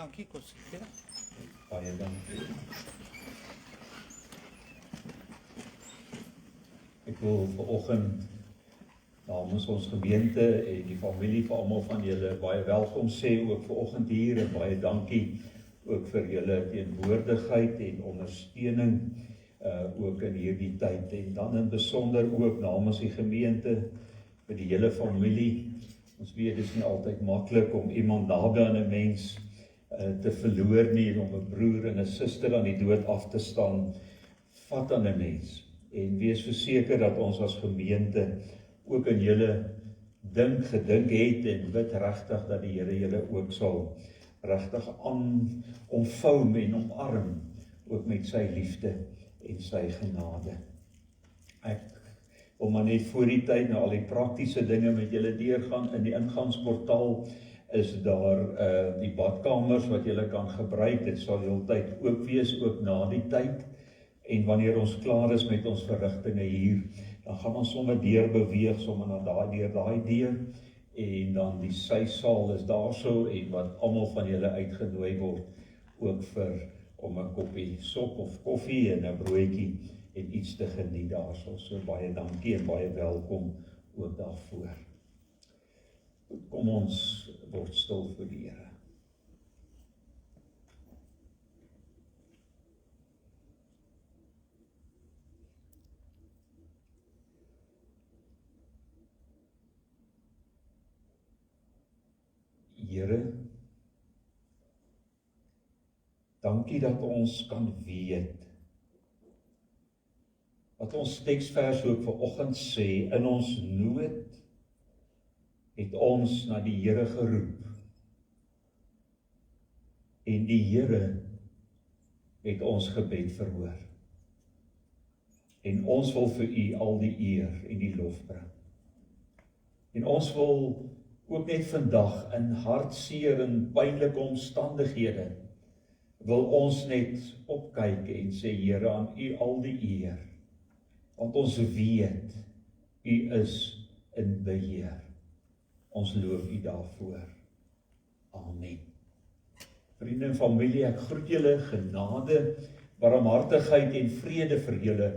Dankie, Kossie. Baie dankie. Ek wil vanoggend namens ons gemeente en die familie vir almal van julle baie welkom sê ook vanoggend hier en baie dankie ook vir julle teenwoordigheid en ondersteuning ook in hierdie tyd en dan in besonder ook namens die gemeente vir die hele familie. Ons weet dit is nie altyd maklik om iemand naby aan 'n mens te verloor nie en om 'n broer en 'n suster aan die dood af te staan. Vat aan 'n mens en wees verseker dat ons as gemeente ook in julle gedink het en bid regtig dat die Here julle ook sal regtig omvou en omarm ook met sy liefde en sy genade. Ek wil maar net voor die tyd nou al die praktiese dinge met julle deurgaan. In die ingangsportaal is daar die badkamers wat julle kan gebruik. Dit sal heeltyd oop wees ook na die tyd. En wanneer ons klaar is met ons verrigtinge hier, dan gaan ons sommer deur beweeg, sommer na daai deur. En dan die sysaal is daarso en wat almal van julle uitgenooi word ook om 'n koppie sop of koffie en 'n broodjie en iets te geniet daarso. So baie dankie en baie welkom ook daarvoor. Kom ons word stil vir die Here. Here, dankie dat ons kan weet wat ons teksvers ook vanoggend sê, in ons nood het ons na die Here geroep en die Here het ons gebed verhoor en ons wil vir U al die eer en die lof bring en ons wil ook net vandag in hartseer en pynlike omstandighede wil ons net opkyk en sê Here, aan U al die eer want ons weet U is in beheer. Ons loof U daarvoor. Amen. Vriende en familie, ek groet julle genade, barmhartigheid en vrede vir julle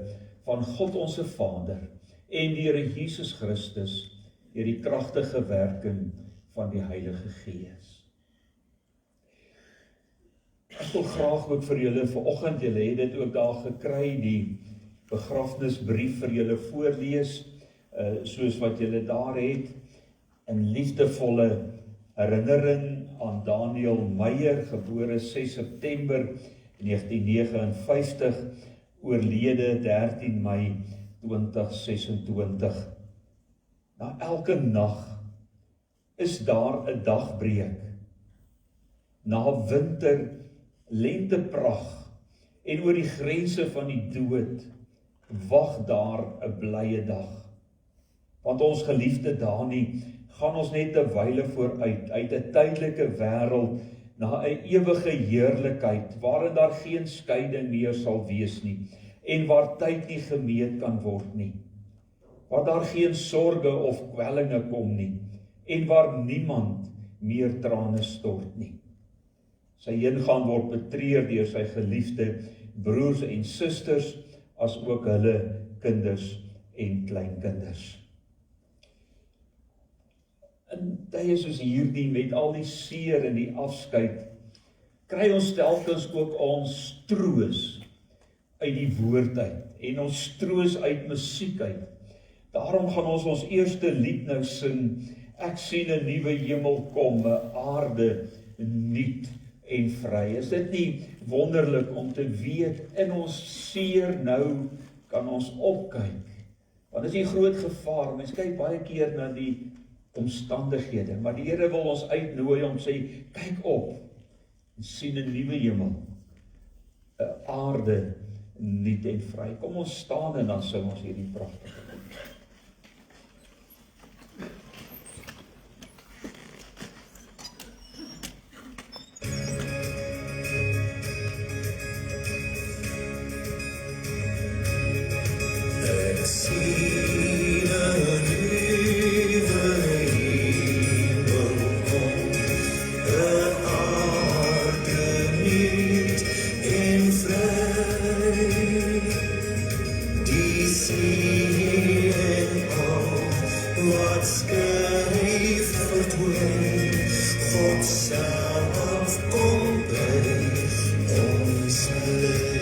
van God ons Vader en die Here Jesus Christus deur die kragtige werking van die Heilige Gees. Ek wil graag ook vir julle vanoggend, julle het dit ook daar gekry, die begrafnisbrief vir julle voorlees, soos wat julle daar het, in liefdevolle herinnering aan Daniel Meyer, gebore 6 September 1959, oorlede 13 Mei 2026. Na elke nag is daar 'n dagbreek. Na winter, lenteprag en oor die grense van die dood wag daar 'n blye dag. Want ons geliefde Dani gaan ons net 'n wyle vooruit uit 'n tydelike wêreld na 'n ewige heerlikheid waarin daar geen skeiding meer sal wees nie en waar tyd nie gemeet kan word nie. Waar daar geen sorge of kwellinge kom nie en waar niemand meer trane stort nie. Sy heengaan word betreur deur sy geliefde broers en susters as ook hulle kinders en kleinkinders. In tye soos hierdie met al die seer en die afskeid, kry ons telkens ook ons troos uit die woord uit en ons troos uit musiek uit. Daarom gaan ons eerste lied nou sing, ek sien 'n nuwe hemel kom, 'n aarde nuut en vry. Is dit nie wonderlik om te weet, in ons seer nou kan ons opkyk, want dit is die groot gevaar, mens kyk baie keer na die omstandighede, maar die Here wil ons uitnooi om sê, kyk op, en sien 'n nuwe hemel, 'n aarde nuut en vry. Kom ons staan en dan sing ons hierdie pragtige lied. Zie skryf verdween, God self kom by ons leef.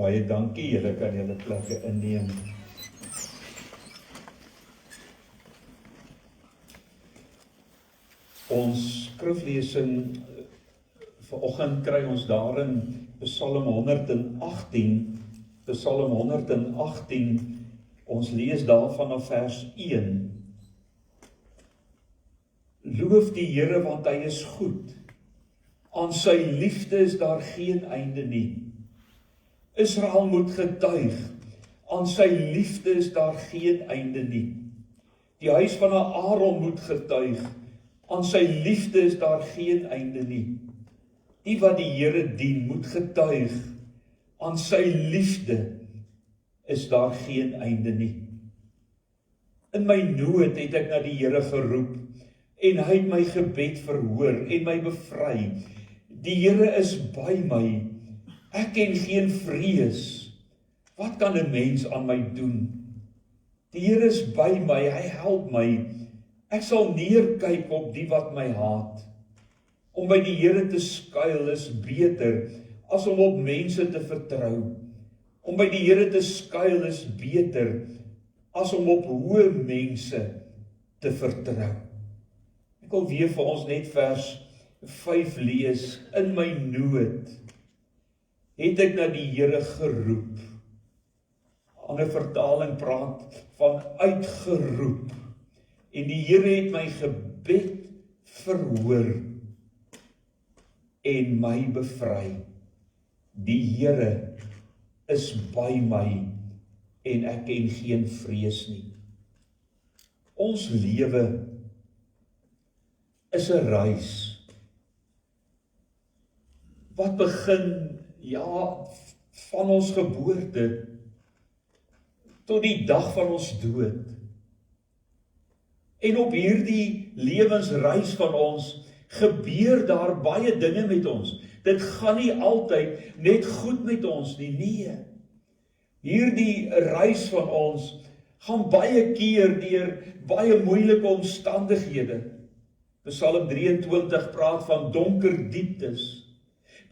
Baie dankie, julle kan julle plekke inneem. Ons skriflesing vanoggend kry ons daarin Psalm 118, Psalm 118, ons lees daar vanaf vers 1. Loof die Here want hy is goed, aan sy liefde is daar geen einde nie. Israel moet getuig, aan sy liefde is daar geen einde nie. Die huis van Aaron moet getuig, aan sy liefde is daar geen einde nie. Die wat die Here dien moet getuig, aan sy liefde is daar geen einde nie. In my nood het ek na die Here geroep, en hy het my gebed verhoor en my bevry. Die Here is by my, ek ken geen vrees. Wat kan 'n mens aan my doen? Die Here is by my, hy help my. Ek sal neerkyk op die wat my haat. Om by die Here te skuil is beter as om op mense te vertrou. Om by die Here te skuil is beter as om op hoë mense te vertrou. Ek wil weer vir ons net vers 5 lees. In my nood het ek na die Here geroep. 'n Ander vertaling praat van uitgeroep. En die Here het my gebed verhoor en my bevry. Die Here is by my en ek ken geen vrees nie. Ons lewe is 'n reis wat begin, van ons geboorte tot die dag van ons dood. En op hierdie lewensreis van ons gebeur daar baie dinge met ons. Dit gaan nie altyd net goed met ons nie, nee. Hierdie reis van ons gaan baie keer deur baie moeilike omstandighede. Psalm 23 praat van donker dieptes.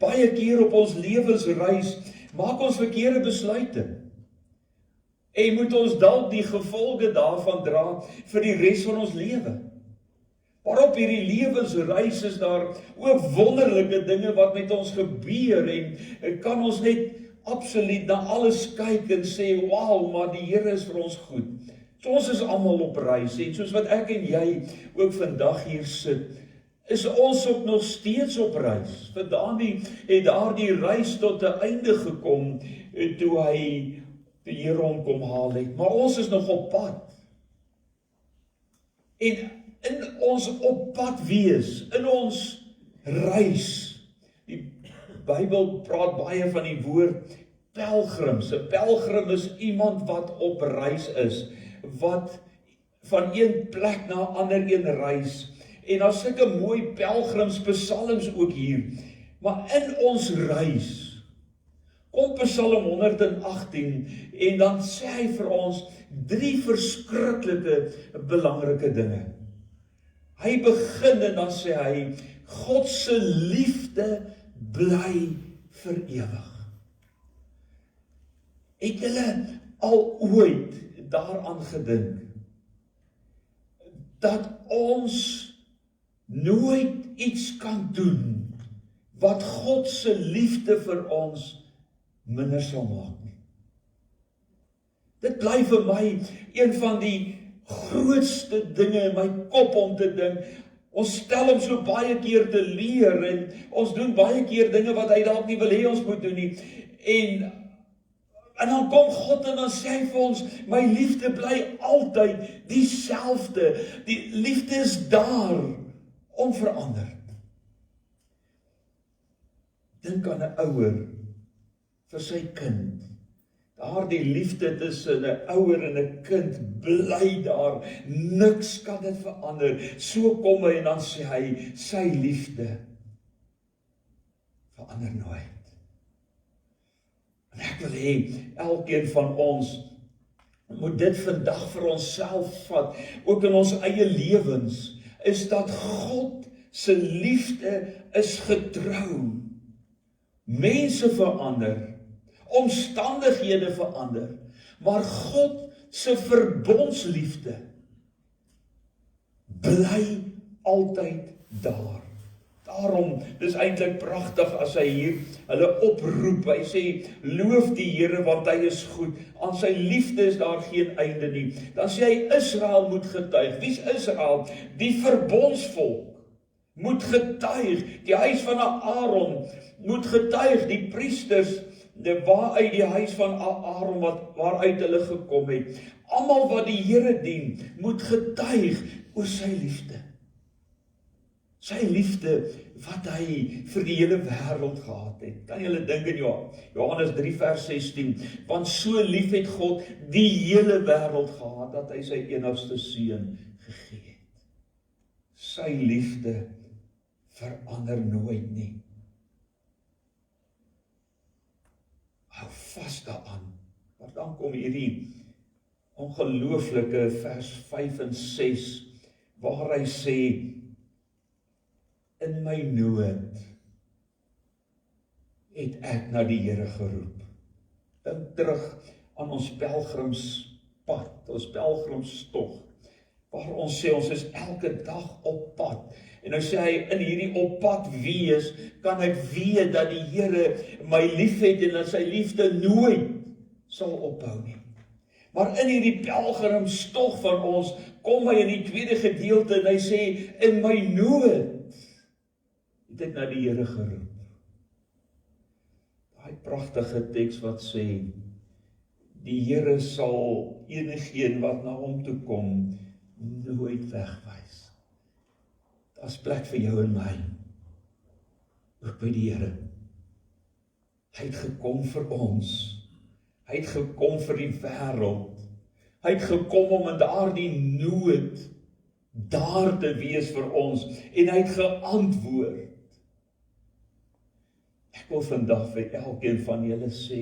Baie keer op ons lewensreis maak ons verkeerde besluite. En moet ons dalk die gevolge daarvan dra vir die res van ons lewe. Maar op hierdie lewensreis is daar ook wonderlike dinge wat met ons gebeur en kan ons net absoluut na alles kyk en sê, wow, maar die Here is vir ons goed. So ons is almal op reis en soos wat ek en jy ook vandag hier sit, is ons ook nog steeds op reis. Want het daardie reis tot 'n einde gekom toe hy die Here hom kom haal het. Maar ons is nog op pad. En in ons op pad wees, in ons reis. Die Bybel praat baie van die woord pelgrims. 'n Pelgrim is iemand wat op reis is, wat van een plek na ander een reis. En daar's sulke mooi pelgrimspsalms ook hier. Maar in ons reis kom Psalm 118 en dan sê hy vir ons 3 verskriklike belangrike dinge. Hy begin en dan sê hy, God se liefde bly vir ewig. Het julle al ooit daaraan gedink dat ons nooit iets kan doen wat God se liefde vir ons minder sal maak nie? Dit bly vir my een van die grootste dinge in my kop om te dink. Ons stel hom so baie keer te leer en ons doen baie keer dinge wat hy dalk nie wil hê ons moet doen nie. En dan kom God en dan sê hy vir ons, my liefde bly altyd dieselfde. Die liefde is daar, onveranderd. Dink aan 'n ouer vir sy kind. Daardie liefde tussen 'n ouer en 'n kind bly daar. Niks kan dit verander. So kom hy en dan sê hy, sy liefde verander nooit. En ek wil hê, elkeen van ons moet dit vandag vir onsself vat, ook in ons eie lewens, is dat God se liefde is getrou. Mense verander, omstandighede verander, maar God se verbondsliefde bly altyd daar. Daarom, dis eintlik pragtig as hy hier hulle oproep. Hy sê, loof die Here want hy is goed. Aan sy liefde is daar geen einde nie. Dan sê hy, Israel moet getuig. Wie is Israel? Die verbondsvolk moet getuig. Die huis van Aaron moet getuig. Die priesters waaruit die huis van Aaron waaruit hulle gekom het. Almal wat die Here dien, moet getuig oor sy liefde. Sy liefde wat hy vir die hele wêreld gehad het. Kan julle dink in Johannes 3 vers 16, want so lief het God die hele wêreld gehad, dat hy sy enigste seun gegee het. Sy liefde verander nooit nie. Hou vas daaraan. Maar dan kom hierdie ongelooflike vers 5 en 6, waar hy sê, in my nood het ek na die Here geroep. Dink terug aan ons pelgrimspad, ons pelgrimstog, waar ons sê, ons is elke dag op pad. En nou sê hy, in hierdie op pad wees, kan ek weet dat die Here my liefhet en dat sy liefde nooit sal ophou nie. Maar in hierdie pelgrimstog van ons, kom hy in die tweede gedeelte en hy sê, in my nood het ek na die Here geroep. Daai pragtige teks wat sê, die Here sal enigeen wat na hom toe kom, nooit wegwys. Daar's plek vir jou en my, ook by die Here. Hy het gekom vir ons. Hy het gekom vir die wêreld. Hy het gekom om in daardie nood daar te wees vir ons. En hy het geantwoord. Ek wil vandag vir elkeen van julle sê,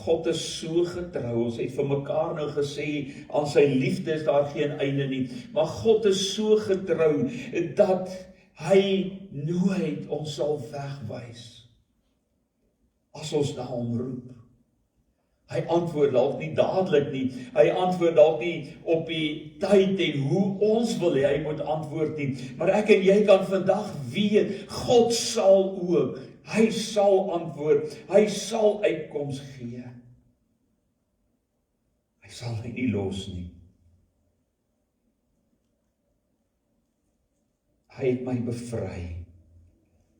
God is so getrou, ons het vir mekaar nou gesê, aan sy liefde is daar geen einde nie, maar God is so getrou, dat hy nooit ons sal wegwys, as ons na hom roep. Hy antwoord dalk nie dadelik nie, hy antwoord dalk nie op die tyd en hoe ons wil hy moet antwoord nie, maar ek en jy kan vandag weet, God sal ook, hy sal antwoord, hy sal uitkoms gee. Hy sal my nie los nie. Hy het my bevry.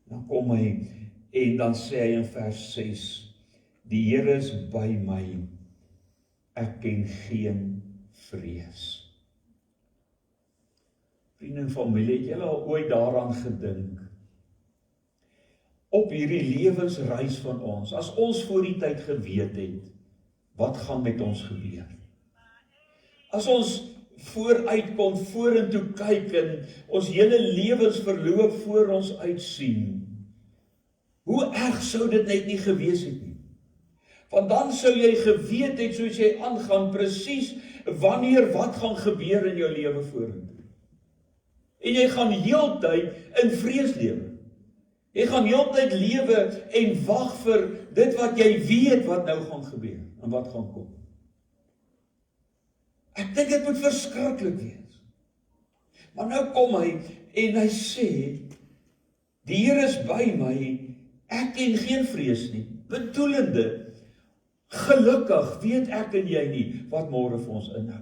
Dan kom hy en dan sê hy in vers 6, die Here is by my, ek ken geen vrees. Vriende en familie, het julle al ooit daaraan gedink? Op hierdie lewensreis van ons, as ons voor die tyd geweet het, wat gaan met ons gebeur? As ons vooruit kon, vorentoe kyk en ons hele lewensverloop voor ons uitsien, hoe erg sou dit net nie gewees het nie? Want dan sou jy geweet het, soos jy aangaan, presies wanneer wat gaan gebeur in jou lewe vorentoe. En jy gaan heeltyd in vrees lewe. Jy gaan heeltyd lewe en wag vir dit wat jy weet wat nou gaan gebeur en wat gaan kom. Ek dink dit moet verskriklik wees. Maar nou kom hy en hy sê, die Here is by my, ek ken geen vrees nie, bedoelende, gelukkig weet ek en jy nie wat môre vir ons inhou,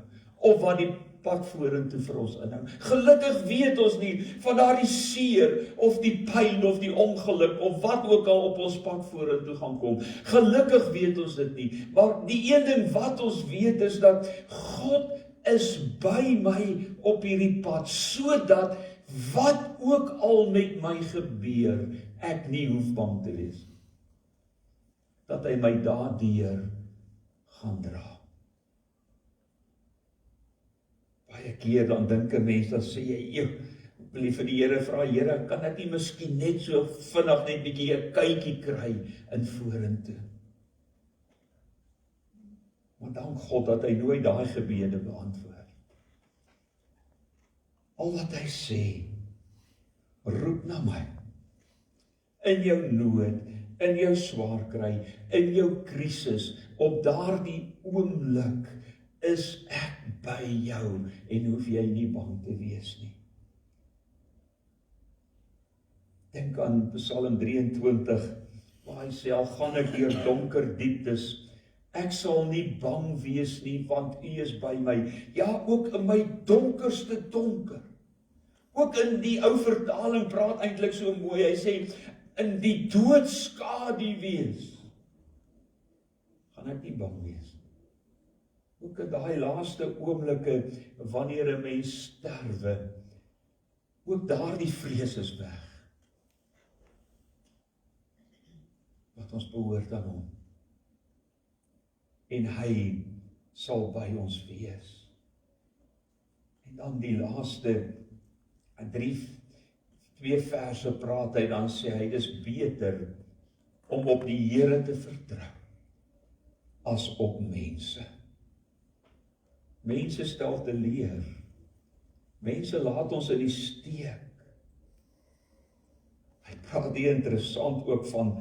of wat die pad vorentoe vir ons inhou. Gelukkig weet ons nie van daardie seer, of die pyn, of die ongeluk, of wat ook al op ons pad vorentoe gaan kom. Gelukkig weet ons dit nie, maar die een ding wat ons weet is dat God is by my op hierdie pad, sodat wat ook al met my gebeur, ek nie hoef bang te wees. Dat hy my daardeur gaan dra. Baie keer dan dink 'n mens, dan sê jy, wil jy vir die Here vra, Here, kan ek nie miskien net so vinnig net bietjie 'n kykie kry in vorentoe? Maar dank God dat hy nooit daai gebede beantwoord. Al wat hy sê, roep na my, in jou nood, in jou swaar kry, in jou krisis, op daardie oomblik is ek by jou en hoef jy nie bang te wees nie. Dink aan Psalm 23, waar hy sê, al gaan ek deur donker dieptes, ek sal nie bang wees nie, want U is by my. Ja, ook in my donkerste donker. Ook in die ou vertaling praat eintlik so mooi, hy sê, in die doodskadu wees, gaan ek nie bang wees. Ook in daai laaste oomblikke, wanneer 'n mens sterwe, ook daardie vrees is weg. Wat ons behoort aan hom. En hy sal by ons wees. En dan die laaste 2 verse praat hy, dan sê hy, dis beter om op die Here te vertrou as op mense. Mense stel te leer. Mense laat ons in die steek. Hy praat hier interessant ook van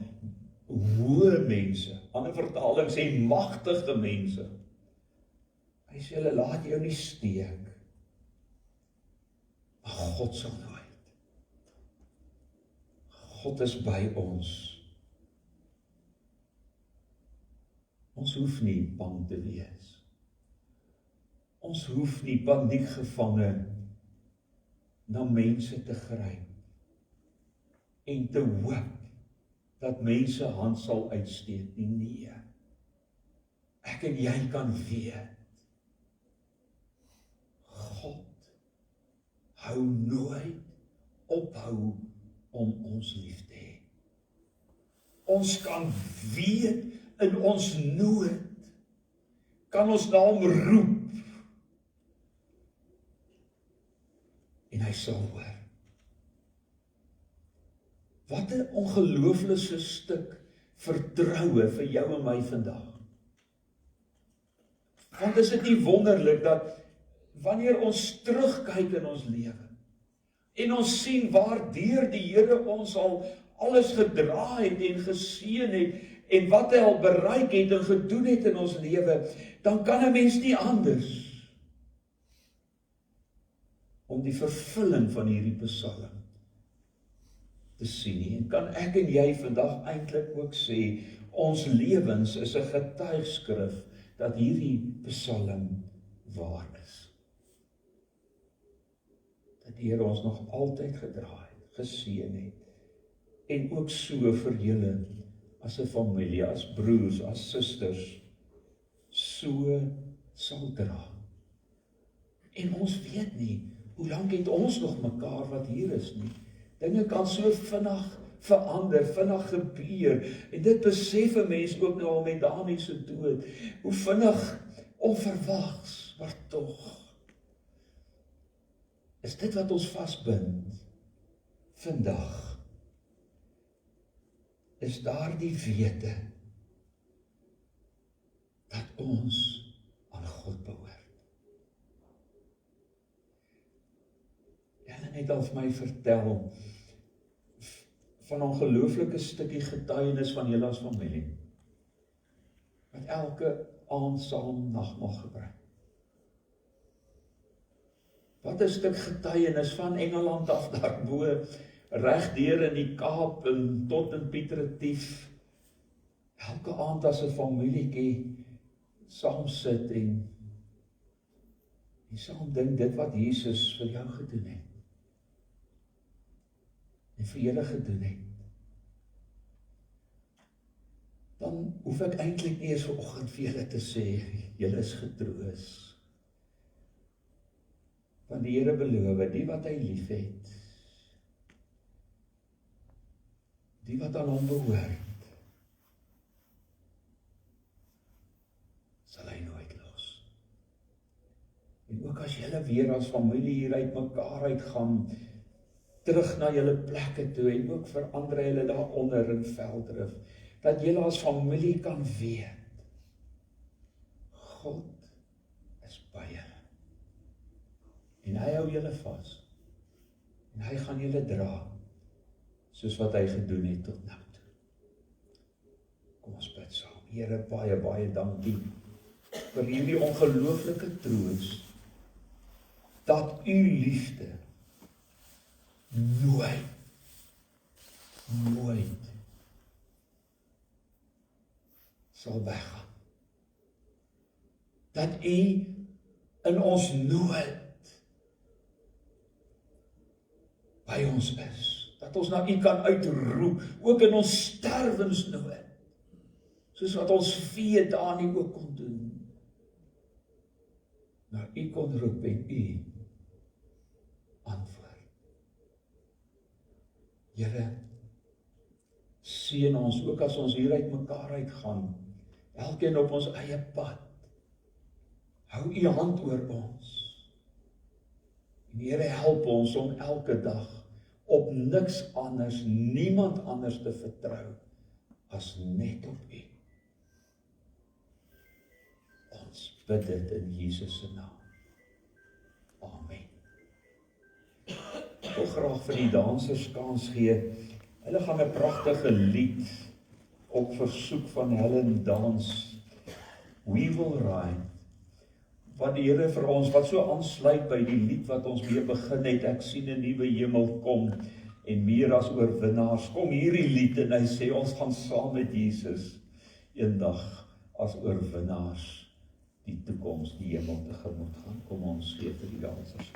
hoë mense. Ander vertaling sê magtige mense. Hy sê hulle laat jou nie steek. Maar God sal nooit. God is by ons. Ons hoef nie bang te wees. Ons hoef nie paniekgevange na mense te gryp en te hoop dat mense hand sal uitsteek nie. Nee. Ek en jy kan weet, God hou nooit ophou om ons lief te hê. Ons kan weet in ons nood, kan ons na hom roep, en hy sal hoor. Wat 'n ongelooflike stuk vertroue vir jou en my vandag. Want is dit nie wonderlik dat wanneer ons terugkyk in ons lewe en ons sien waardeur die Here ons al alles gedra het en geseën het en wat hy al bereik het en gedoen het in ons lewe, dan kan 'n mens nie anders om die vervulling van hierdie Psalm te sien nie. En kan ek en jy vandag eintlik ook sê, ons lewens is 'n getuigskrif dat hierdie Psalm waar is. Dat die Here ons nog altyd gedra het, geseën het, en ook so vir julle as 'n familie, as broers, as susters, so sal dra. En ons weet nie, hoe lank het ons nog mekaar wat hier is nie. Dinge kan so vinnig verander, vinnig gebeur, en dit besef 'n mens ook nou al met Dani se dood, hoe vinnig onverwags, maar tog, is dit wat ons vasbind vandag, is daardie wete, dat ons aan God behoort. Julle het al vir my vertel, van 'n ongelooflike stukkie getuienis van julle as familie, wat elke aand saam nagmaal gebruik. Wat 'n stuk getuienis van Engeland af daarbo, regdeur in die Kaap en tot in Piet Retief, elke aand as 'n familietjie saam sit en saam dink dit wat Jesus vir jou gedoen het. En vir julle gedoen het, dan hoef ek eintlik nie eens vanoggend vir julle te sê, julle is getroos. Want die Here beloof, die wat hy lief het, die wat aan hom behoort, sal hy nooit los. En ook as julle weer as familie hier uit mekaar uitgaan, terug na julle plekke toe, en ook verander julle daaronder in Veldrif, dat julle as familie kan weet, God is by julle. En hy hou julle vas, en hy gaan julle dra, soos wat hy gedoen het tot nou toe. Kom ons bid saam. Here, baie, baie dankie vir hierdie ongelooflike troos, dat u liefde nooit sal weggaan. Dat u in ons nood by ons is. Dat ons na u kan uitroep, ook in ons sterwensnood. Soos wat ons vee Dani ook kon doen. Na u kon roep en u antwoord. Here, seën ons ook as ons hier uit mekaar uitgaan, elkeen op ons eie pad. Hou u hand oor ons. En Here, help ons om elke dag op niks anders, niemand anders te vertrou as net op u. Ons bid dit in Jesus se naam. Amen. Ek wil graag vir die dansers kans gee. Hulle gaan 'n pragtige lied op versoek van Helen dans, We Will Ride, wat die Here vir ons, wat so aansluit by die lied wat ons mee begin het, ek sien 'n nuwe hemel kom, en meer as oorwinnaars, kom hierdie lied en hy sê, ons gaan saam met Jesus eendag as oorwinnaars die toekoms, die hemel tegemoet gaan. Kom ons gee vir die dansers.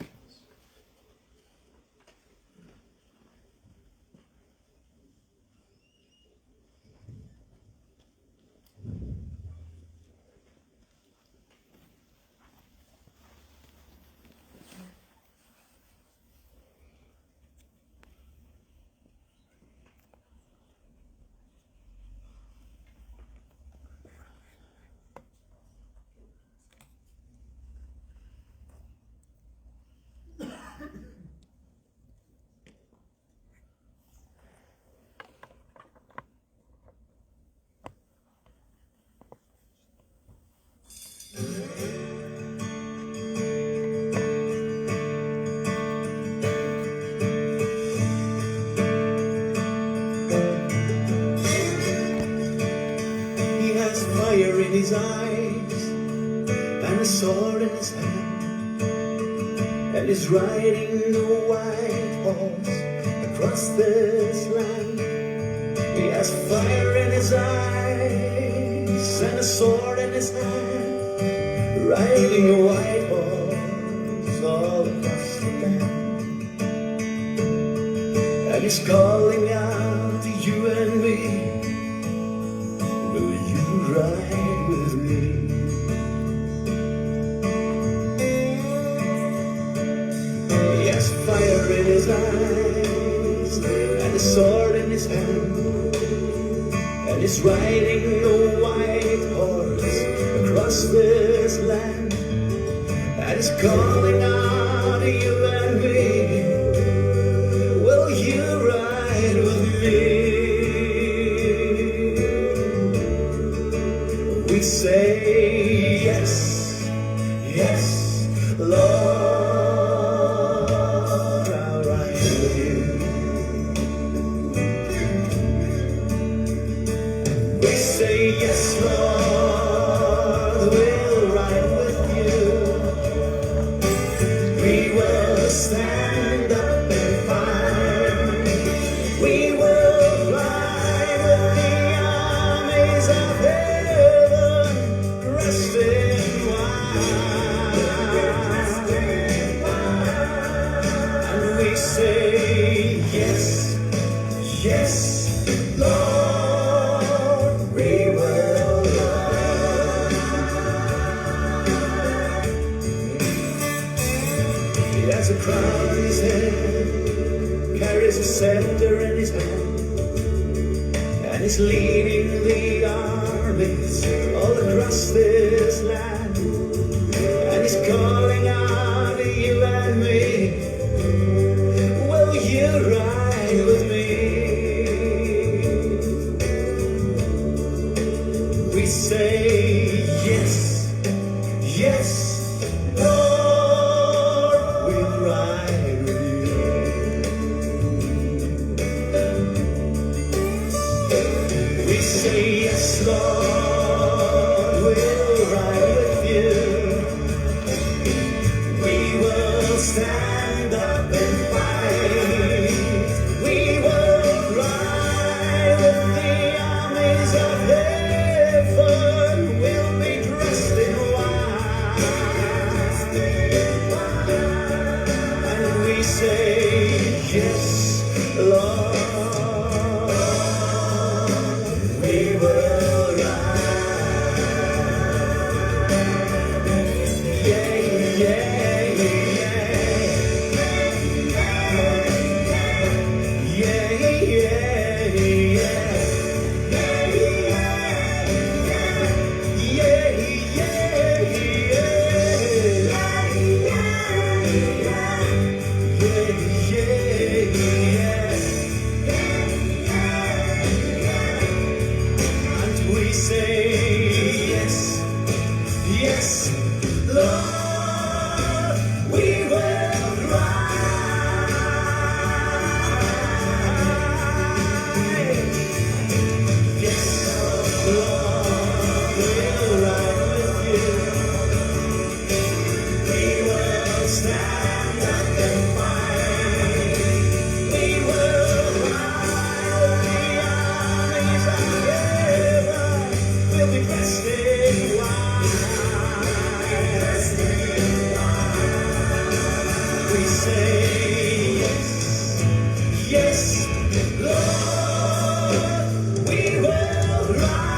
his eyes, and a sword in his hand, and he's riding a white horse across this land. He has fire in his eyes and a sword in his hand, riding a white horse all across the land. And he's calling out to you and me, will you ride with me? He has fire in his eyes and a sword in his hand, and he's riding a white horse across this land. And he's calling out to you and me, will you ride with me? We say yes, yes, Lord, I'll ride with you. We say yes, Lord, we'll ride with you. We will stand up and fight. We will fly with the armies of heaven, dressed in white. And we say yes, yes, Lord, we will ride. He has a crown on his head, carries a scepter in his hand, and he's leading the armies all across this land. And he's calling out to you and me, will you ride with me? We say yes, yes, Lord, we'll ride with you. We say yes, Lord, we'll ride with you. We will stand up and fight. We will ride with the armies of heaven. We'll be dressed in white. And we say yes, Lord, we will ride. Yeah, yeah, yeah. Yeah, yeah, yeah. And we say yes, yes, Lord, we will ride. Yes, Lord, we'll ride with you. We will stand up and fight. We will ride with the armies of heaven. We'll be dressed in white. We say yes, yes, Lord, we will ride.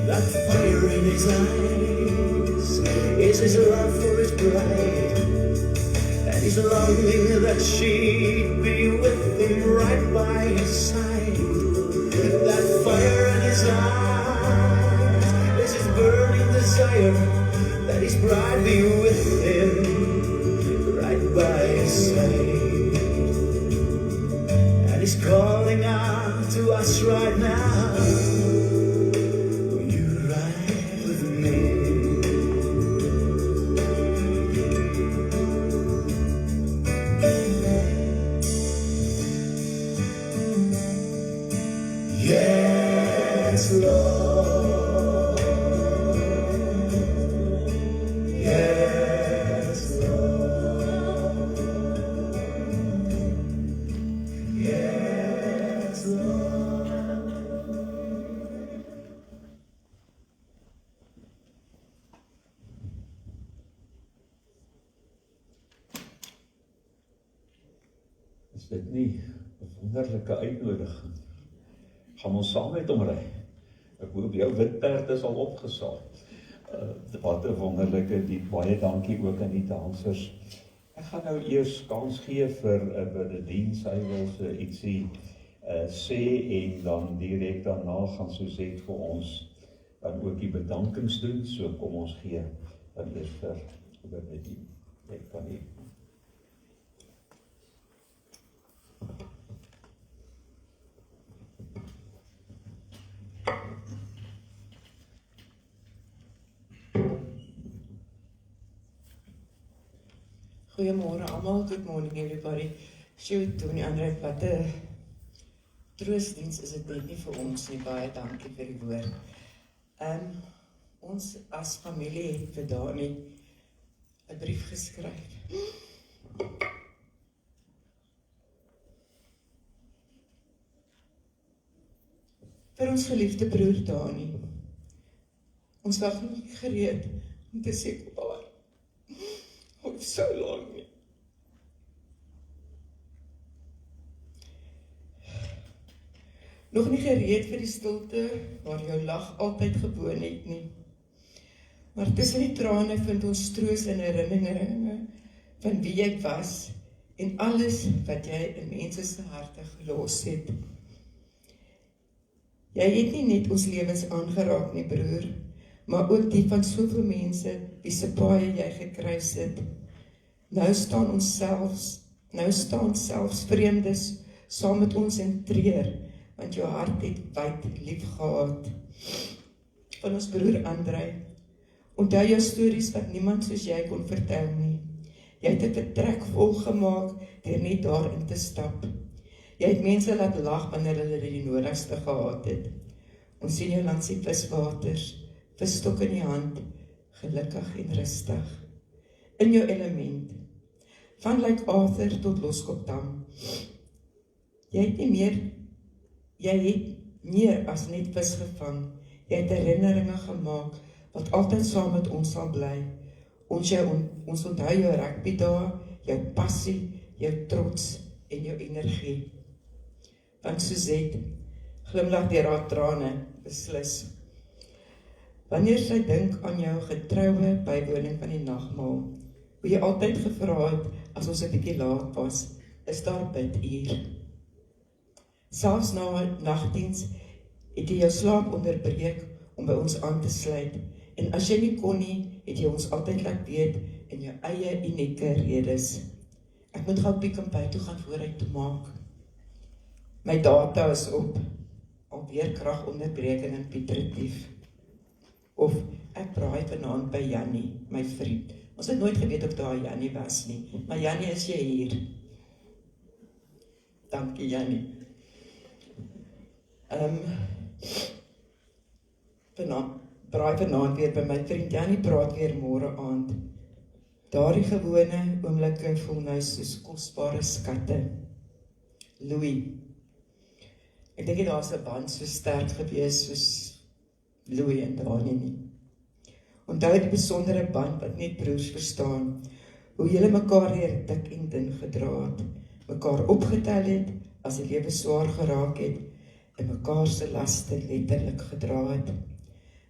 That fire in his eyes is his love for his bride, and he's longing that she'd be with him right by his side. That fire in his eyes is his burning desire that his bride be with him right by his side. And he's calling out to us right now, will you ride with me? Yes, Lord. Yes, Lord. Is dit nie 'n wonderlike uitnodiging? Gaan ons saam met hom ry? Ek hoop jou witperd is al opgesaal. Wat 'n wonderlike diep. Baie dankie ook aan die dansers. Ek gaan nou eers kans gee vir Bernadine, sy wil so ietsie sê en dan direk daarna gaan Suzette vir ons dan ook die bedankings doen. So kom ons gee dan eers vir Bernadine. Ek kan nie. Goeiemôre almal, good morning everybody. Sjoe, Tony Andre, wat 'n troostdiens is dit net nie vir ons nie. Baie dankie vir die woord. Ons as familie het vir Dani 'n brief geskryf. Vir ons geliefde broer Dani. Ons was nie gereed om te sê goodbye. Of so lang nie. Nog nie gereed vir die stilte waar jou lag altyd gewoon het nie. Maar tussen die trane vind ons troos in herinneringe van wie jy was en alles wat jy in mense se harte gelos het. Jy het nie net ons lewens aangeraak nie, broer, maar ook die van soveel mense wie se paaie jy gekruis het. Nou staan selfs vreemdes saam met ons en treur, want jou hart het wyd lief gehad. Van ons broer Andrei, onthou jou stories wat niemand soos jy kon vertel nie. Jy het 'n vertrek volgemaak deur net daarin te stap. Jy het mense laat lag wanneer hulle die nodigste gehad het. Ons sien jou langs die viswaters, visstok in die hand, gelukkig en rustig. In jou element, van Lake Arthur tot Loskopdam. Jy het meer as net vis gevang. Jy het herinneringe gemaak wat altyd saam met ons sal bly. Ons onthou jou rugbydae, jou passie, jou trots en jou energie. Van Suzette, glimlag deur haar trane, beslis. Wanneer sy dink aan jou getroue bywoning van die nagmaal, hoe jy altyd gevra het as ons 'n bietjie laat was, is daar biduur. Selfs na nagdiens het jy jou slaap onderbreek om by ons aan te sluit, en as jy nie kon nie, het jy ons altyd laat weet in jou eie unieke redes. Ek moet gou Pick n Pay toe gaan vooruit te maak. My data is op, alweer kragonderbreking in Piet Retief. Of ek braai vanaand by Jannie, my vriend. Ons het nooit geweet of daar Jannie was nie, maar Jannie, is jy hier? Dankie Jannie. Braai vanaand weer by my vriend Jannie, praat weer môre aand. Daardie gewone oomblikke voel nou soos kosbare skatte. Louis. Ek dink daar is 'n band so sterk gewees soos Louis en Dani nie. Onthou die besondere band wat net broers verstaan, hoe julle mekaar deur dik en dun gedra het, mekaar opgetel het as die lewe swaar geraak het, en mekaar se laste letterlik gedra het.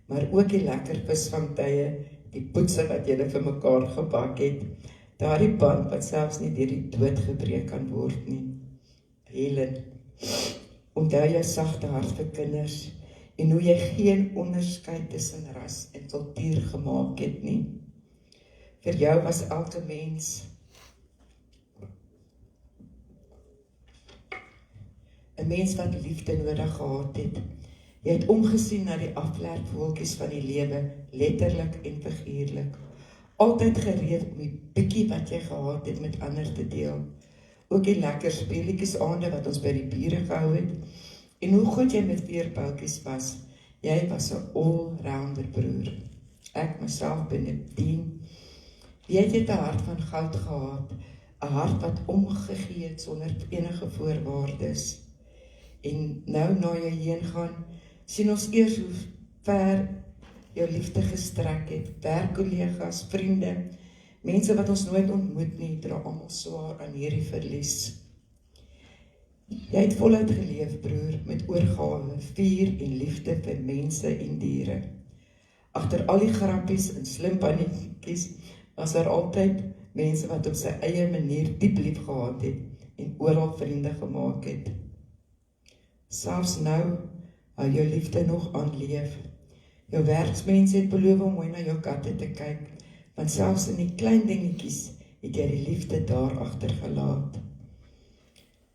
Maar ook die lekker visvangtye, die poetse wat julle vir mekaar gebak het, daardie band wat selfs nie deur die dood gebreek kan word nie. Helen, onthou jou sagte hart vir kinders, en hoe jy geen onderskeid tussen ras en kultuur gemaak het nie. Vir jou was elke mens 'n mens wat liefde nodig gehad het. Jy het omgesien na die afwerkvoeltjies van die lewe, letterlik en figuurlik. Altyd gereed om die bietjie wat jy gehad het met ander te deel. Ook die lekker speelietjies aande wat ons by die bure gehou het, en hoe goed jy met veerpeltjies was, Jy was 'n all-rounder broer. Ek myself ben 'n 10. Jy het 'n hart van goud gehad, 'n hart wat omgegee het sonder enige voorwaardes. En nou na jy heen gaan, sien ons eers hoe ver jou liefde gestrek het. Werkkollegas, vriende, mense wat ons nooit ontmoet nie, dra almal swaar aan hierdie verlies. Jy het voluit geleef, broer, met oorgawe, vuur en liefde vir mense en diere. Agter al die grappies en slim pannetjies was daar altyd mense wat op sy eie manier diep lief gehad het en oral vriende gemaak het. Selfs nou hou jou liefde nog aan leef. Jou werksmense het beloof om mooi na jou katte te kyk, want selfs in die klein dingetjies het jy die liefde daar agter gelaat.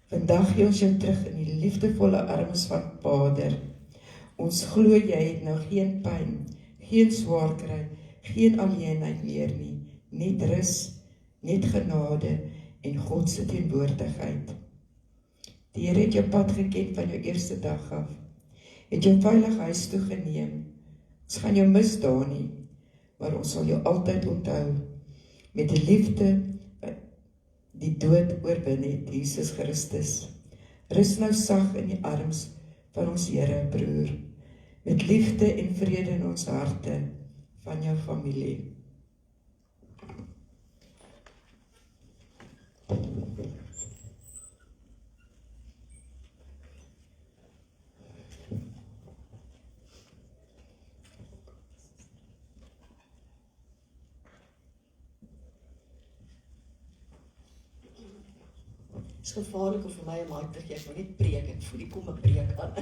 Vandag gee ons jou terug in die liefdevolle arms van Vader. Ons glo jy het nou geen pyn, geen swaar kry, geen alleenheid meer nie, net rus, net genade en God se teenwoordigheid. Die Here het jou pad geken van jou eerste dag af, het jou veilig huis toe geneem. Ons gaan jou mis daar nie, maar ons sal jou altyd onthou, met die liefde die dood oorwin het, Jesus Christus. Rus nou sag in die arms van ons Here, broer, met liefde en vrede in ons harte, van jou familie. Het is gevaarlik om vir my 'n mic te gee, ek moet net preek, ek voel die kom 'n preek aan.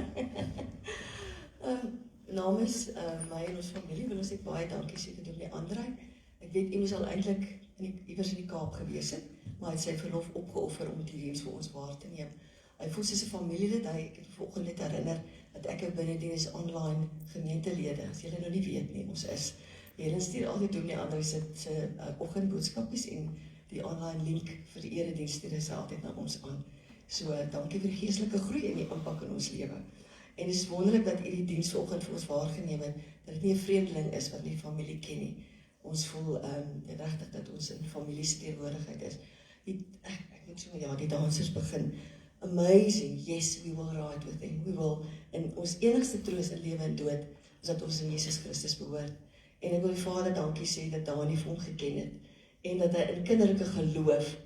Namens my en ons familie wil ons net baie dankie sê vir die Andrei. Ek weet hy moes al eintlik iewers in die Kaap gewees het, maar hy het sy verlof opgeoffer om die diens vir ons waar te neem. Hy voel soos 'n familielid, ek het vanoggend net herinner dat ek ook binne diens online gemeentelede, as julle nou nie weet nie, ons is. Hierin stuur altyd doen die Andrei se oggendboodskapies en die online link vir die erediens stuur sy altyd na ons aan. So, dankie vir die geestelike groei en die impak in ons lewe. En het is wonderlik dat die diens vanoggend vir ons waargeneem het, dat dit nie 'n vreemdeling is wat nie familie ken nie. Ons voel regtig dat ons in familie se teenwoordigheid is. Ek moet so, ja, die dansers begin. Amazing, yes, we will ride with him. We will, en ons enigste troos in lewe en dood, is dat ons in Jesus Christus behoort. En ek wil die Vader dankie sê dat Dani vir hom geken het, en dat hy in kinderlike geloof,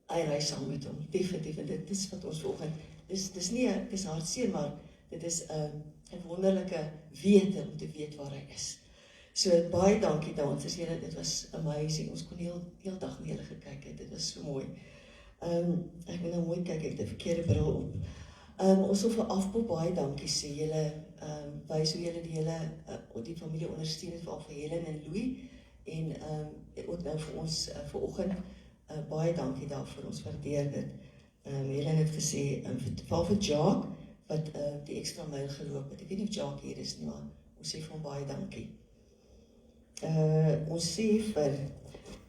hy reis saam met hom, definitief, en dit is wat ons vanoggend, dis nie, dit is hartseer, maar dit is 'n wonderlike wete om te weet waar hy is. So, baie dankie dansers, julle, dit was amazing, ons kon heel dag na julle gekyk het, dit was so mooi. Ek moet nou mooi kyk, ek het 'n verkeerde bril op. Ons wil vir Afpop baie dankie sê, julle wys hoe julle die hele, die familie ondersteun het, veral vir Helen en Louis, en ook nou vir ons vanoggend, baie dankie daarvoor, ons waardeer dit. Helen het gesê, veral vir Jacques, wat die extra myl geloop het. Ek weet nie of Jacques hier is nie, maar ons sê vir hom baie dankie. Ons sê vir,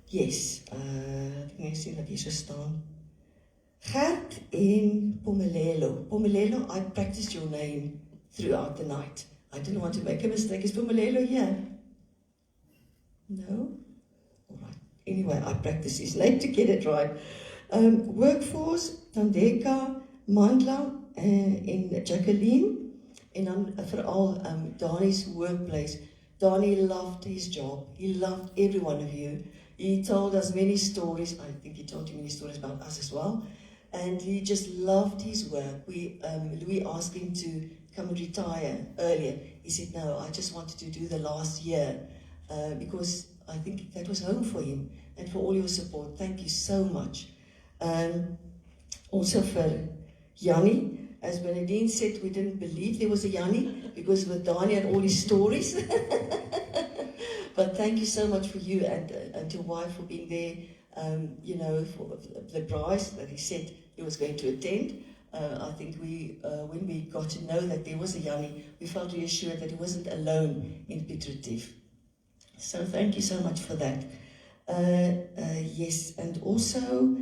yes, ek net sien dat hier so staan. Gert en Pomelelo. Pomelelo, I practiced your name throughout the night. I didn't want to make a mistake. Is Pomelelo here? No? Alright. Anyway, I practiced his name to get it right. Workforce, Tandeka, Mandla en Jacqueline. En dan veral Dani's workplace. Dani loved his job. He loved every one of you. He told us many stories. I think he told you many stories about us as well. And he just loved his work. Louis asked him to come and retire earlier. He said, no, I just wanted to do the last year because I think that was home for him. And for all your support, thank you so much. Also for Yanni, as Bernadine said, we didn't believe there was a Yanni because with Dani and all his stories. But thank you so much for you and your wife for being there, you know, for the prize that he said he was going to attend. I think when we got to know that there was a Yanni, we felt reassured that he wasn't alone in Piet Retief. So thank you so much for that. Yes, and also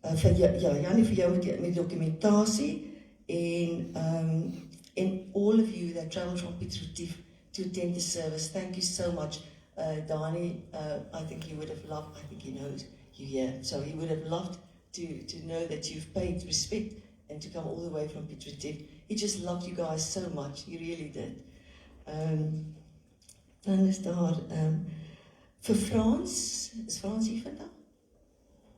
vir Yanni vir jou met dokumentasie en And all of you that travelled from Piet Retief to attend the service, thank you so much. Dani, I think he would have loved, I think he knows you here, so he would have loved to know that you've paid respect and to come all the way from Piet Retief. He just loved you guys so much, he really did. Dan is daar, vir Frans, is Frans hier vandag?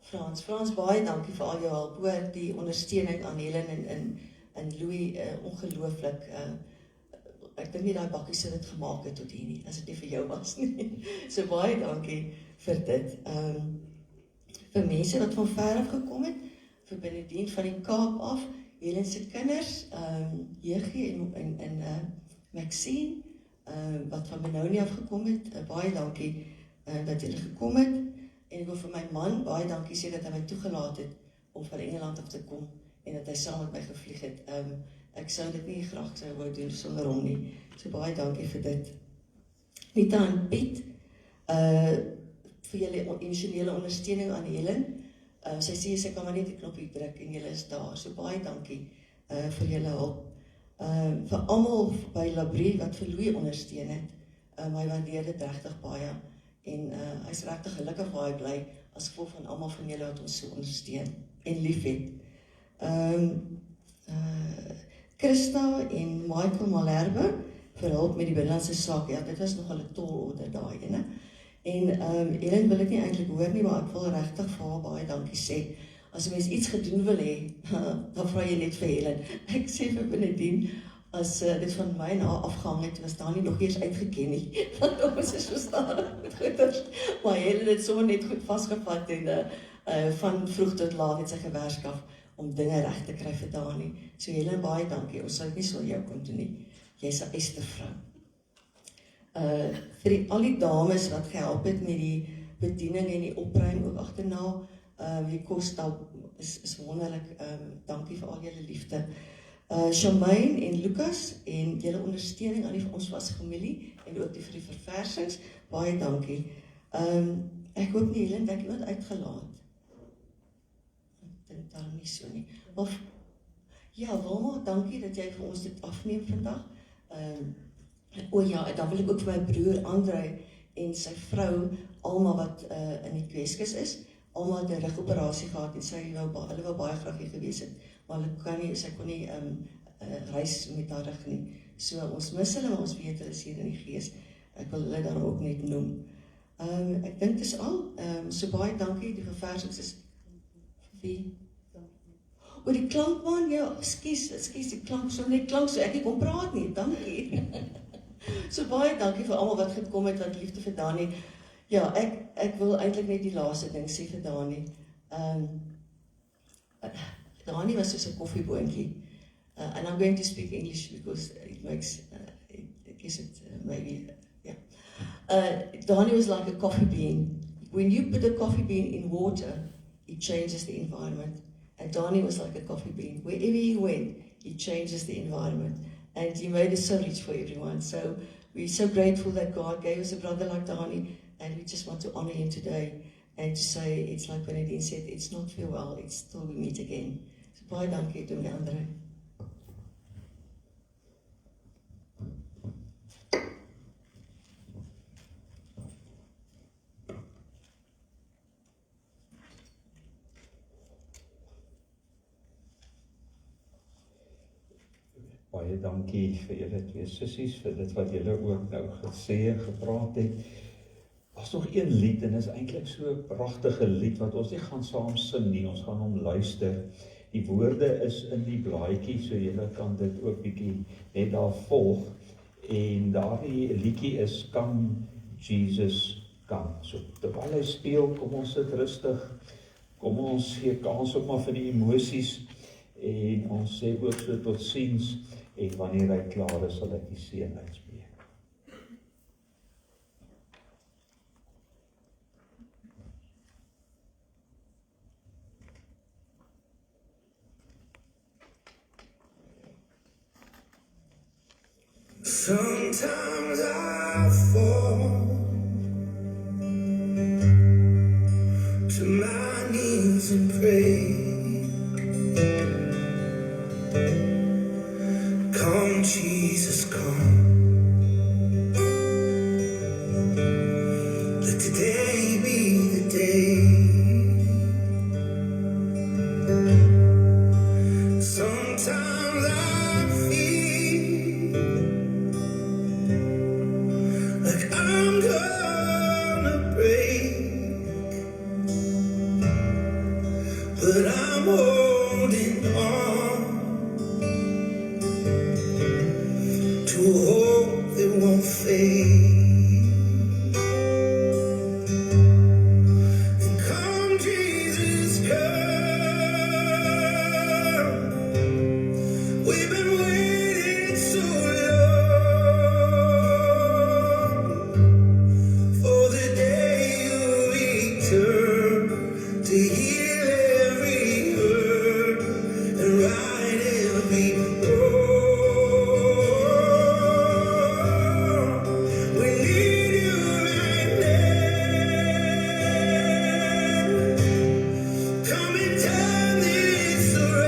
Frans, baie dankie vir al jou hulp, oor die ondersteuning aan Helen en Louis, ongelooflik. Ek dink nie daai bakkie sou dit gemaak het tot hier nie, as dit nie vir jou was nie. So baie dankie vir dit. Vir mense wat van ver af gekom het, vir Benedien van die Kaap af, Helen se kinders, Jegie en Maxine, wat van Benoni af gekom het, baie dankie dat julle gekom het. En ek wil vir my man baie dankie sê dat hy my toegelaat het om van Engeland af te kom en dat hy saam met my gevlieg het. Ek sou dit nie graag sou wou doen sonder hom nie. So baie dankie vir dit. Nita en Piet, vir julle emosionele ondersteuning aan Helen. Sy sê sy kan maar net die knoppie druk en julle is daar. So baie dankie vir julle hulp. Vir almal by Labrie wat vir Louis ondersteun het. Hy waardeer dit regtig baie. En hy's regtig gelukkig baie bly as gevolg van almal van julle wat ons so ondersteun en liefhet. Christa en Michael Malherbe vir hulp met die binnelandse sake. Ja, dit was nogal 'n tolorder daai ene. En Helen wil dit nie eintlik hoor nie, maar ek wil regtig vir haar baie dankie sê. As 'n mens iets gedoen wil hê, dan vra jy net vir Helen. Ek sê vir Benedien, as dit van my en haar afgehang het, was daar nie nog eers uitgeken nie. Want ons is so stadig met goeders. Maar Helen het sommer net goed vasgevat en van vroeg tot laat het sy gewerskaf om dinge reg te kry vir Dani. So Helen, baie dankie. Ons sal dit nie so jou kon doen nie. Jy's 'n eistervrou. Vir al die dames wat gehelp het met die bediening en die opruim ook agterna, die kos is wonderlik. Dankie vir al julle liefde. Shamaine en Lucas en julle ondersteuning aan ons was familie en ook vir die verversings, baie dankie. Ek hoop nie Helen dat iemand uitgelaat. Ek dink daar nie so nie. Maar ja, Wilma, dankie dat jy vir ons dit afneem vandag. Ja, dan wil ek ook vir my broer André en sy vrou Alma wat in die Kweskus is. Alma het 'n rugoperasie gehad en hulle wou baie graag hier gewees het, maar sy kon nie reis met haar rug nie. So ons mis hulle, maar ons weet hulle is hier in die gees. Ek wil hulle dan ook net noem. Ek dink dis al. So baie dankie, die verversings is wie? Oor die klankman, ja, ekskuus, die klank so net klank so, ek kon praat nie, dankie. So baie dankie vir almal wat gekom het, wat liefde vir Dani. Ja, ek wil eintlik net die laaste ding sê vir Dani. Dani was soos 'n koffieboontjie. And I'm going to speak English because it makes, I guess it maybe, yeah. Dani was like a coffee bean. When you put a coffee bean in water, it changes the environment. And Dani was like a coffee bean. Wherever he went, he changes the environment. And he made it so rich for everyone. So we're so grateful that God gave us a brother like Dani, and we just want to honor him today and to say, it's like Benedien said, it's not farewell, it's till we meet again. So baie dankie doen die André. Baie dankie vir julle twee sissies, vir dit wat julle ook nou gesê en gepraat het. Daar's nog een lied, en is eintlik so 'n pragtige lied, wat ons nie gaan saam sing nie, ons gaan hom luister. Die woorde is in die blaadjie, so julle kan dit ook bietjie net daar volg. En daardie liedjie is Come Jesus Come. So terwyl hy speel, kom ons sit rustig, kom ons gee kans ook maar vir die emosies, en ons sê ook so totsiens, en wanneer hy klaar is, sal ek die seën uitspreek. Sometimes I fall to my knees and pray. Come faith. And come, Jesus, come. We've been waiting so long for the day you return to heal every hurt and right every wrong. We need you right now. Come and turn this around.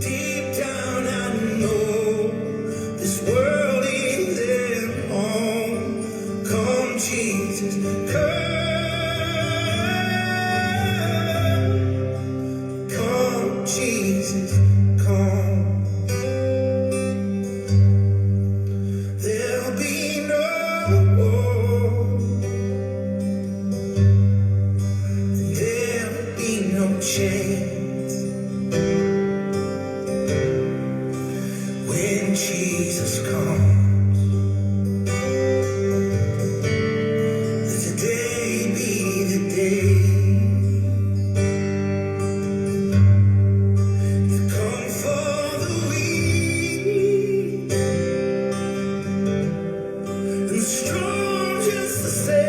Deep down, I know this world ain't their home. Come, Jesus, come. Come, Jesus, come. There'll be no war. There'll be no chains when Jesus comes. Let today be the day you come for the weak and the strong just the same.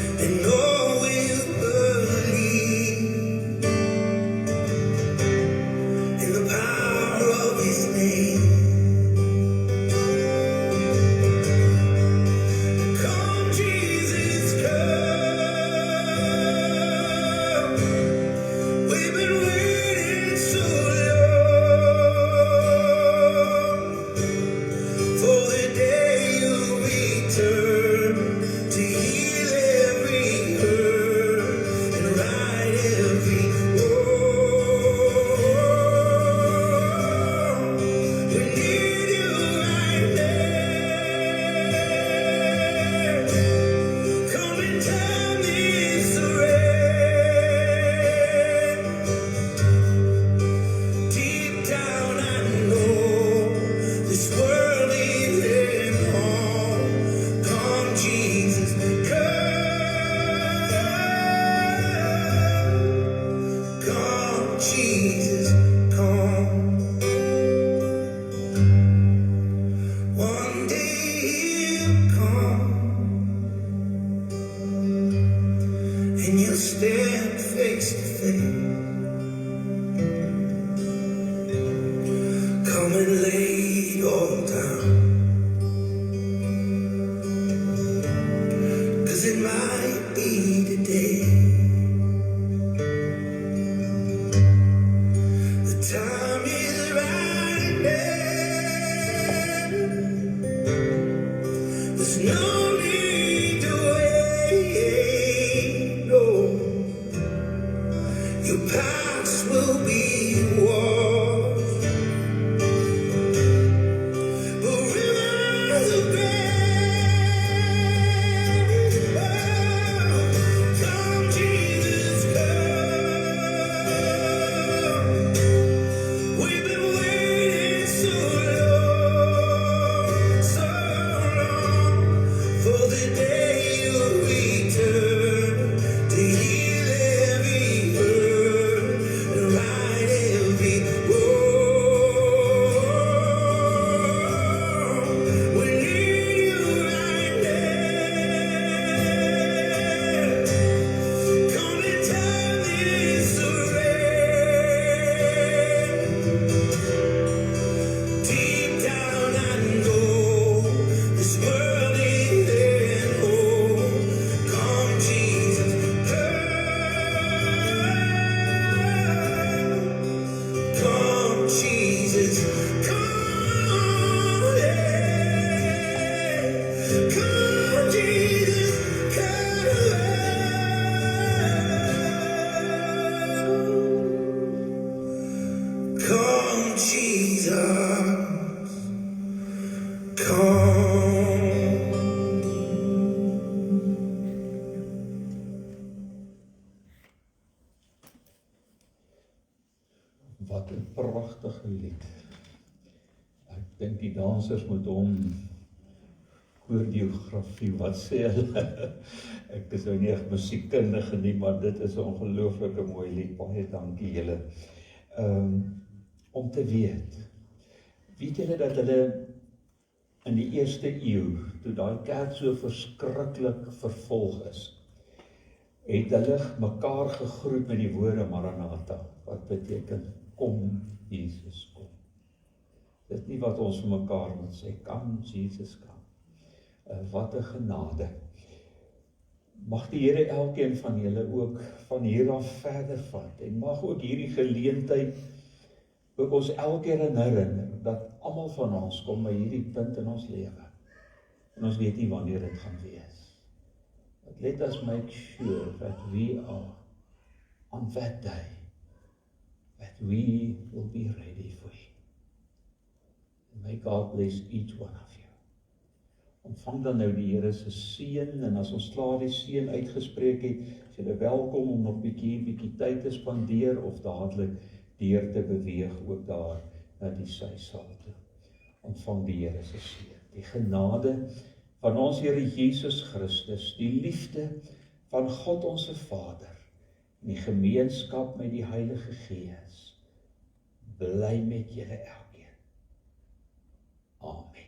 And all will believe in the power of His name. Come, Jesus, come. We've been waiting so long for the day you return to heal every hurt and right every wrong. We need you right now. Come and turn this around. Deep down, I know this world ain't their home. Come, Jesus, come. Come, Jesus, come. One day He'll come and you'll stand face to face. Come and lay it all down, 'cause it might be today. The time is right now. There's no need to wait. No, your past will be washed. But rivers of grace, oh, come, Jesus, come. We've been waiting so long for the day you return to heal every hurt and right Wat 'n pragtige lied. Ek dink die dansers moet hom koordiografie, wat sê hulle? Ek is nou nie echt musiekkundige nie, maar dit is 'n ongelooflike mooi lied. Baie dankie julle. Om te weet julle dat hulle in die 1ste eeu, toe daai kerk so verskriklik vervolg is, het hulle mekaar gegroet met die woorde Maranatha, wat beteken, kom Jesus, kom. Dit is nie wat ons vir mekaar moet sê, kom Jesus, kom. Wat 'n genade. Mag die Here elkeen van julle ook van hier af verder vat, en mag ook hierdie geleentheid ook ons elke herinner, dat almal van ons kom by hierdie punt in ons lewe, en ons weet nie wanneer dit gaan wees. But let us make sure that we are on that day, that we will be ready for Him. And may God bless each one of you. Ontvang dan nou die Here se seën, en as ons klaar die seën uitgespreek het, is julle welkom om nog bietjie tyd te spandeer, of dadelik deur te beweeg, ook daar na die sysaal toe. Ontvang die Here se seën. Die genade van ons Here Jesus Christus, die liefde van God ons Vader, en die gemeenskap met die Heilige Gees, bly met julle elkeen. Amen.